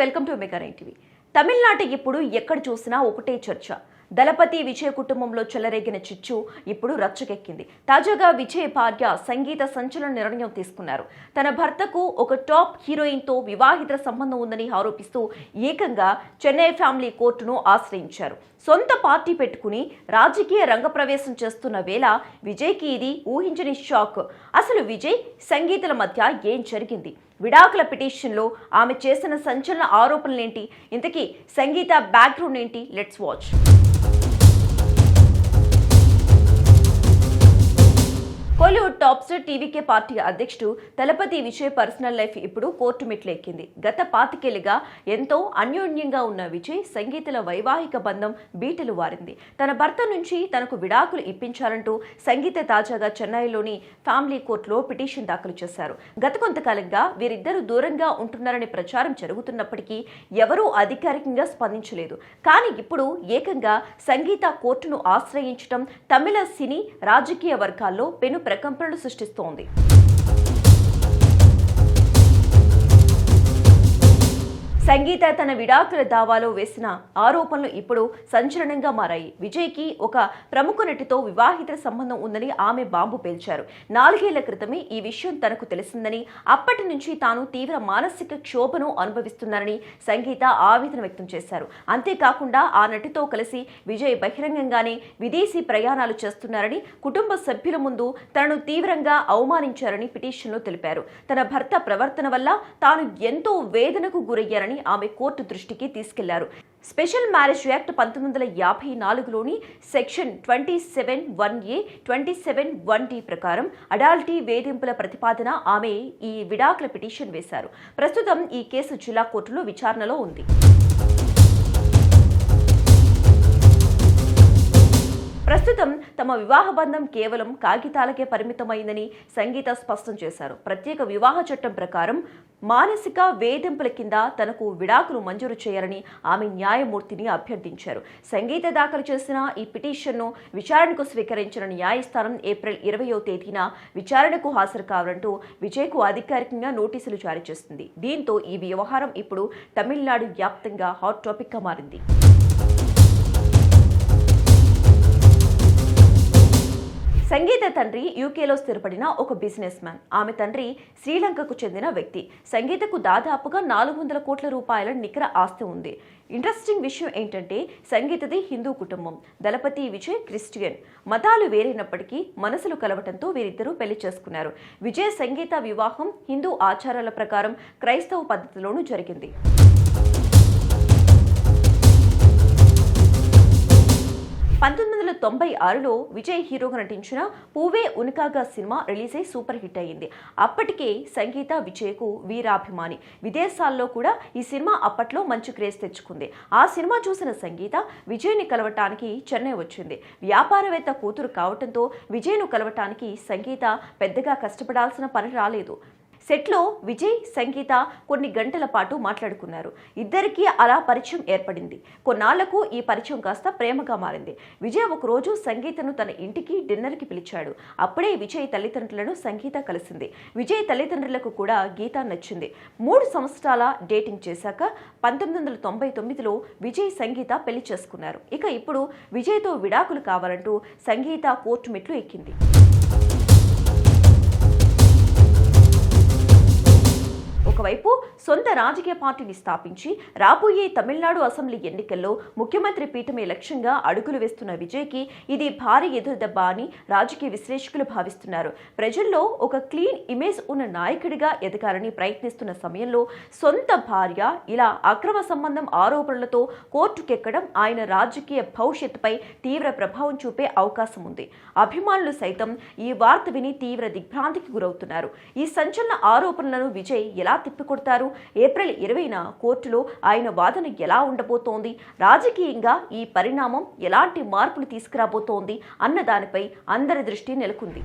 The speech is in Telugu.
Welcome to mega nine TV. Tamil Nadu ఇప్పుడు ఎక్కడ చూసినా ఒకటే చర్చ. దళపతి విజయ్ కుటుంబంలో చెలరేగిన చిచ్చు ఇప్పుడు రచ్చకెక్కింది. తాజాగా విజయ్ భార్య సంగీత సంచలన నిర్ణయం తీసుకున్నారు. తన భర్తకు ఒక టాప్ హీరోయిన్ తో వివాహిత సంబంధం ఉందని ఆరోపిస్తూ ఏకంగా చెన్నై ఫ్యామిలీ కోర్టును ఆశ్రయించారు. సొంత పార్టీ పెట్టుకుని రాజకీయ రంగప్రవేశం చేస్తున్న వేళ విజయ్కి ఇది ఊహించని షాక్. అసలు విజయ్ సంగీతల మధ్య ఏం జరిగింది? విడాకుల పిటిషన్లో ఆమె చేసిన సంచలన ఆరోపణలేంటి? ఇంతకీ సంగీత బ్యాక్గ్రౌండ్ ఏంటి? Let's watch. Kollywood top star TVK party అధ్యక్షుడు దళపతి విజయ్ పర్సనల్ లైఫ్ ఇప్పుడు కోర్టు మెట్లెక్కింది. గత 5 ఏళ్లుగా ఎంతో అన్యోన్యంగా ఉన్న విజయ్ సంగీతల వైవాహిక బంధం బీటలు వారింది. తన భర్త నుంచి తనకు విడాకులు ఇప్పించాలంటూ సంగీత తాజాగా చెన్నైలోని ఫ్యామిలీ కోర్టులో పిటిషన్ దాఖలు చేశారు. గత కొంతకాలంగా వీరిద్దరూ దూరంగా ఉంటున్నారనే ప్రచారం జరుగుతున్నప్పటికీ ఎవరూ అధికారికంగా స్పందించలేదు. కానీ ఇప్పుడు ఏకంగా సంగీత కోర్టును ఆశ్రయించడం తమిళ సినీ రాజకీయ వర్గాల్లో పెను ప్రకంపనలు సృష్టిస్తోంది. సంగీత తన విడాకుల దావాలో వేసిన ఆరోపణలు ఇప్పుడు సంచలనంగా మారాయి. విజయ్కి ఒక ప్రముఖ నటితో వివాహిత సంబంధం ఉందని ఆమె బాంబు పేల్చారు. 4 ఏళ్ల క్రితమే ఈ విషయం తనకు తెలిసిందని, అప్పటి నుంచి తాను తీవ్ర మానసిక క్షోభను అనుభవిస్తున్నారని సంగీత ఆవేదన వ్యక్తం చేశారు. అంతేకాకుండా ఆ నటితో కలిసి విజయ్ బహిరంగంగానే విదేశీ ప్రయాణాలు చేస్తున్నారని, కుటుంబ సభ్యుల ముందు తనను తీవ్రంగా అవమానించారని పిటిషన్లో తెలిపారు. తన భర్త ప్రవర్తన వల్ల తాను ఎంతో వేదనకు గురయ్యారని ఆమె కోర్టు దృష్టికి తీసుకెళ్లారు. స్పెషల్ మ్యారేజ్ యాక్ట్ 1954లోని సెక్షన్ 27(1)A, 27(1)D ప్రకారం అడాల్టీ వేధింపుల ప్రతిపాదన ఆమె ఈ విడాకుల పిటిషన్ వేశారు. ప్రస్తుతం ఈ కేసు జిల్లా కోర్టులో విచారణలో ఉంది. ప్రస్తుతం తమ వివాహ బంధం కేవలం కాగితాలకే పరిమితమైందని సంగీత స్పష్టం చేశారు. ప్రత్యేక వివాహ చట్టం ప్రకారం మానసిక వేధింపుల కింద తనకు విడాకులు మంజూరు చేయాలని ఆమె న్యాయమూర్తిని అభ్యర్థించారు. సంగీత దాఖలు చేసిన ఈ పిటిషన్ను విచారణకు స్వీకరించిన న్యాయస్థానం ఏప్రిల్ 20వ తేదీన విచారణకు హాజరు కావాలంటూ విజయ్కు అధికారికంగా నోటీసులు జారీ చేస్తుంది. దీంతో ఈ వ్యవహారం ఇప్పుడు తమిళనాడు వ్యాప్తంగా హాట్ టాపిక్ గా మారింది. సంగీత తండ్రి యూకేలో స్థిరపడిన ఒక బిజినెస్ మ్యాన్. ఆమె తండ్రి శ్రీలంకకు చెందిన వ్యక్తి. సంగీతకు దాదాపుగా 400 కోట్ల రూపాయల నికర ఆస్తి ఉంది. ఇంట్రెస్టింగ్ విషయం ఏంటంటే సంగీతది హిందూ కుటుంబం, దళపతి విజయ్ క్రిస్టియన్. మతాలు వేరైనప్పటికీ మనసులు కలవటంతో వీరిద్దరూ పెళ్లి చేసుకున్నారు. విజయ్ సంగీత వివాహం హిందూ ఆచారాల ప్రకారం క్రైస్తవ పద్ధతిలోనూ జరిగింది. 1996లో విజయ్ హీరోగా నటించిన పూవే ఉనకాగా సినిమా రిలీజ్ అయి సూపర్ హిట్ అయ్యింది. అప్పటికే సంగీత విజయ్కు వీరాభిమాని. విదేశాల్లో కూడా ఈ సినిమా అప్పట్లో మంచి క్రేజ్ తెచ్చుకుంది. ఆ సినిమా చూసిన సంగీత విజయ్ని కలవటానికి చెన్నై వచ్చింది. వ్యాపారవేత్త కూతురు కావటంతో విజయ్ను కలవటానికి సంగీత పెద్దగా కష్టపడాల్సిన పని రాలేదు. సెట్లో విజయ్ సంగీత కొన్ని గంటల పాటు మాట్లాడుకున్నారు. ఇద్దరికీ అలా పరిచయం ఏర్పడింది. కొన్నాళ్లకు ఈ పరిచయం కాస్త ప్రేమగా మారింది. విజయ్ ఒకరోజు సంగీతను తన ఇంటికి డిన్నర్కి పిలిచాడు. అప్పుడే విజయ్ తల్లిదండ్రులను సంగీత కలిసింది. విజయ్ తల్లిదండ్రులకు కూడా గీత నచ్చింది. 3 సంవత్సరాల డేటింగ్ చేశాక 1999లో విజయ్ సంగీత పెళ్లి చేసుకున్నారు. ఇక ఇప్పుడు విజయ్తో విడాకులు కావాలంటూ సంగీత కోర్టు మెట్లు ఎక్కింది. ఒకవైపు సొంత రాజకీయ పార్టీని స్థాపించి రాబోయే తమిళనాడు అసెంబ్లీ ఎన్నికల్లో ముఖ్యమంత్రి పీఠమే లక్ష్యంగా అడుగులు వేస్తున్న విజయ్కి ఇది భారీ ఎదురుదెబ్బ అని రాజకీయ విశ్లేషకులు భావిస్తున్నారు. ప్రజల్లో ఒక క్లీన్ ఇమేజ్ ఉన్న నాయకుడిగా ఎదగాలని ప్రయత్నిస్తున్న సమయంలో సొంత భార్య ఇలా అక్రమ సంబంధం ఆరోపణలతో కోర్టుకెక్కడం ఆయన రాజకీయ భవిష్యత్తుపై తీవ్ర ప్రభావం చూపే అవకాశం ఉంది. అభిమానులు సైతం ఈ వార్త విని తీవ్ర దిగ్భ్రాంతికి గురవుతున్నారు. ఈ సంచలన ఆరోపణలను విజయ్ ఎలా తిప్పికొడతారు? ఏప్రిల్ 20న కోర్టులో ఆయన వాదన ఎలా ఉండబోతోంది? రాజకీయంగా ఈ పరిణామం ఎలాంటి మార్పులు తీసుకురాబోతోంది అన్న దానిపై అందరి దృష్టి నెలకొంది.